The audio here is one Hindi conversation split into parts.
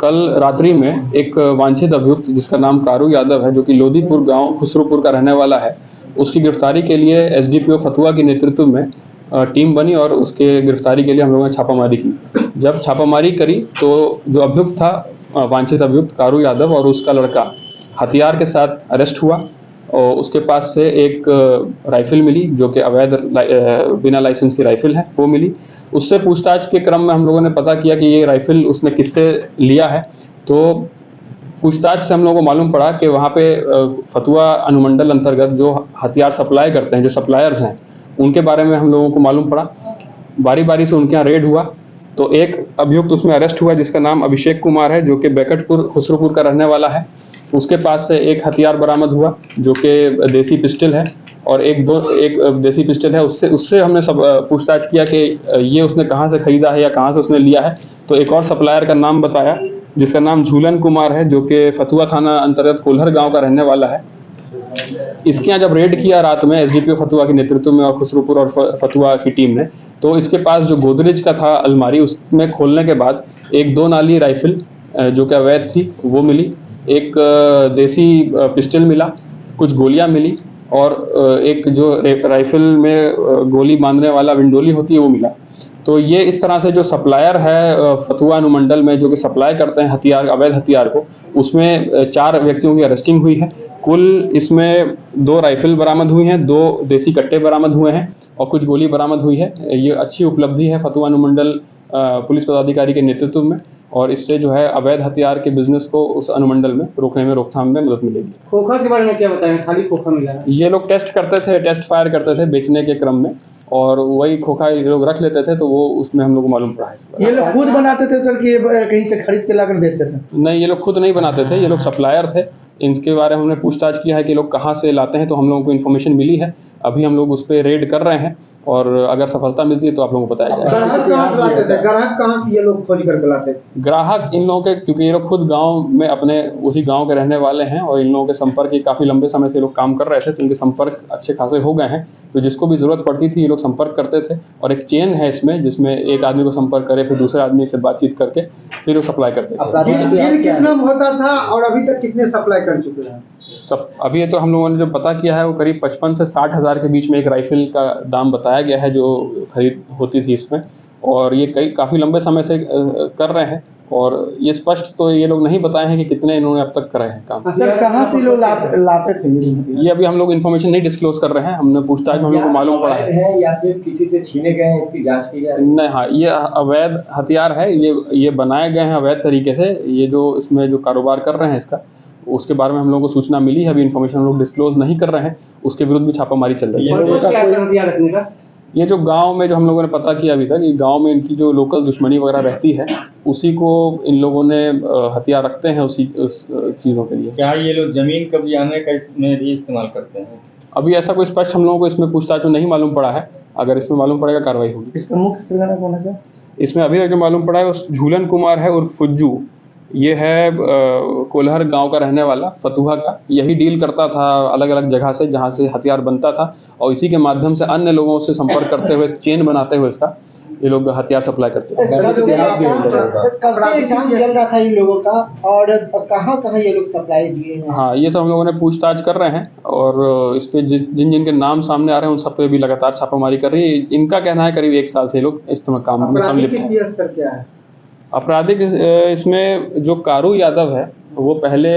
कल रात्रि में एक वांछित अभियुक्त जिसका नाम कारू यादव है, जो कि लोधीपुर गांव खुसरूपुर का रहने वाला है, उसकी गिरफ्तारी के लिए एसडीपीओ फतुहा के नेतृत्व में टीम बनी और उसके गिरफ्तारी के लिए हम लोगों ने छापामारी की। जब छापामारी करी तो जो अभियुक्त था, वांछित अभियुक्त कारू यादव और उसका लड़का हथियार के साथ अरेस्ट हुआ और उसके पास से एक राइफल मिली जो कि अवैध बिना लाइसेंस की राइफल है, वो मिली। उससे पूछताछ के क्रम में हम लोगों ने पता किया कि ये राइफल उसने किससे लिया है। तो पूछताछ से हम लोगों को मालूम पड़ा कि वहाँ पे फतुहा अनुमंडल अंतर्गत जो हथियार सप्लाई करते हैं, जो सप्लायर्स हैं, उनके बारे में हम लोगों को मालूम पड़ा। बारी बारी से उनके यहाँ रेड हुआ तो एक अभियुक्त उसमें अरेस्ट हुआ जिसका नाम अभिषेक कुमार है, जो कि बेकटपुर खुसरूपुर का रहने वाला है। उसके पास से एक हथियार बरामद हुआ जो कि देसी पिस्टल है और एक देसी पिस्टल है। उससे हमने सब पूछताछ किया कि ये उसने कहाँ से खरीदा है या कहाँ से उसने लिया है। तो एक और सप्लायर का नाम बताया जिसका नाम झूलन कुमार है, जो कि फतुहा थाना अंतर्गत कोल्हर गांव का रहने वाला है। इसके यहाँ जब रेड किया रात में एसडीपीओ फतुहा के नेतृत्व में और खुसरूपुर और फतुहा की टीम ने, तो इसके पास जो गोदरेज का था अलमारी, उसमें खोलने के बाद एक 2 नाली राइफल जो कि अवैध थी वो मिली, एक देसी पिस्टल मिला, कुछ गोलियां मिली और एक जो राइफल में गोली बांधने वाला विंडोली होती है वो मिला। तो ये इस तरह से जो सप्लायर है फतुहा अनुमंडल में जो कि सप्लाई करते हैं हथियार, अवैध हथियार को, उसमें 4 व्यक्तियों की अरेस्टिंग हुई है। कुल इसमें 2 राइफल बरामद हुई हैं, 2 देसी कट्टे बरामद हुए हैं और कुछ गोली बरामद हुई है। ये अच्छी उपलब्धि है फतुहा अनुमंडल पुलिस पदाधिकारी के नेतृत्व में और इससे जो है अवैध हथियार के बिजनेस को उस अनुमंडल में रोकने में, रोकथाम में मदद मिलेगी। खोखा के बारे में क्या बताएं? खाली खोखा मिला है? ये लोग टेस्ट फायर करते थे बेचने के क्रम में और वही खोखा ये लोग रख लेते थे, तो वो उसमें हम लोग को मालूम पड़ा है। ये लोग खुद बनाते थे सर कि कहीं से खरीद के लाकर बेचते थे? नहीं, ये लोग खुद नहीं बनाते थे, ये लोग सप्लायर थे। इनके बारे में हमने पूछताछ किया है कि लोग कहाँ से लाते हैं, तो हम लोगों को इन्फॉर्मेशन मिली है। अभी हम लोग उस पर रेड कर रहे हैं और अगर सफलता मिलती है तो आप लोगों को बताया जाएगा। ग्राहक कहाँ से लाते थे? ग्राहक कहाँ से ये लोग खोज करके लाते थे? ग्राहक इन लोगों के, क्योंकि ये लोग खुद गांव में अपने उसी गांव के रहने वाले हैं और इन लोगों के संपर्क ये काफ़ी लंबे समय से लोग काम कर रहे थे, तो इनके संपर्क अच्छे खासे हो गए हैं। तो जिसको भी ज़रूरत पड़ती थी ये लोग संपर्क करते थे और एक चेन है इसमें जिसमें एक आदमी को संपर्क करे, फिर दूसरे आदमी से बातचीत करके फिर वो सप्लाई करते थे। कितना होता था और अभी तक कितने सप्लाई कर चुके हैं? अभी ये तो हम लोगों ने जो पता किया है वो करीब 55 से 60 हज़ार के बीच में एक राइफल का दाम बताया गया है जो खरीद होती थी इसमें, और ये काफ़ी लंबे समय से कर रहे हैं और ये स्पष्ट तो ये लोग नहीं बताए हैं कि कितने इन्होंने अब तक करे हैं काम। सर कहाँ से लोग लाते थे? ये अभी हम लोग इन्फॉर्मेशन नहीं डिस्क्लोज कर रहे हैं, हमने पूछताछ में हम लोग को मालूम पड़ा है या फिर किसी से छीने गए हैं, इसकी जाँच की जाए? नहीं, हाँ, ये अवैध हथियार है, ये बनाए गए हैं अवैध तरीके से। ये जो इसमें जो कारोबार कर रहे हैं इसका, उसके बारे में हम लोगों को सूचना मिली है। अभी इन्फॉर्मेशन हम लोग डिस्क्लोज नहीं कर रहे हैं, उसके विरुद्ध भी छापामारी चल रही है। ये जो गांव में जो हम लोगों ने पता किया अभी तक, ये गांव में इनकी जो लोकल दुश्मनी वगैरह रहती है उसी को इन लोगों ने हथियार रखते हैं उस चीज़ों के लिए। क्या ये लोग जमीन कब्जाने का इसमें भी इस्तेमाल करते हैं? अभी ऐसा कोई स्पष्ट हम लोगों को इसमें पूछताछ में नहीं मालूम पड़ा है, अगर इसमें मालूम पड़ेगा कार्रवाई होगी। इसका मुख्य सरगना कौन है सर? इसमें अभी तक जो मालूम पड़ा है वो झूलन कुमार है उर्फ फुज्जू। ये है कोल्हर गांव का रहने वाला, फतुहा का। यही डील करता था अलग अलग जगह से जहां से हथियार बनता था और इसी के माध्यम से अन्य लोगों से संपर्क करते हुए, चेन बनाते हुए इसका ये लोग हथियार सप्लाई करते थे। चल रहा था इन लोगों का और कहाँ कहाँ ये लोग सप्लाई दिए हैं? हाँ, ये सब हम लोगों ने पूछताछ कर रहे हैं और इस पे जिन जिनके नाम सामने आ रहे हैं उन सब पे भी लगातार छापामारी कर रही है। इनका कहना है करीब 1 साल से लोग इस तरह काम में सम्मिलित हैं। आपराधिक इसमें जो कारू यादव है वो पहले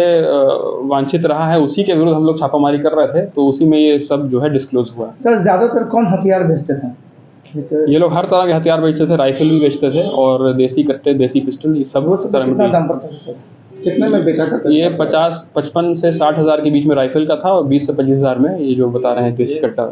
वांछित रहा है, उसी के विरुद्ध हम लोग छापामारी कर रहे थे, तो उसी में ये सब जो है डिस्क्लोज हुआ। सर ज्यादातर कौन हथियार बेचते थे? ये लोग हर तरह के हथियार बेचते थे, राइफल भी बेचते थे और देसी कट्टे, देसी पिस्टल, ये सब तरह में। दाम पड़ता है? कितने में बेचा करते? ये 55 से 60 हज़ार के बीच में राइफल का था और 20 से 25 हज़ार में ये जो बता रहे हैं देसी कट्टा।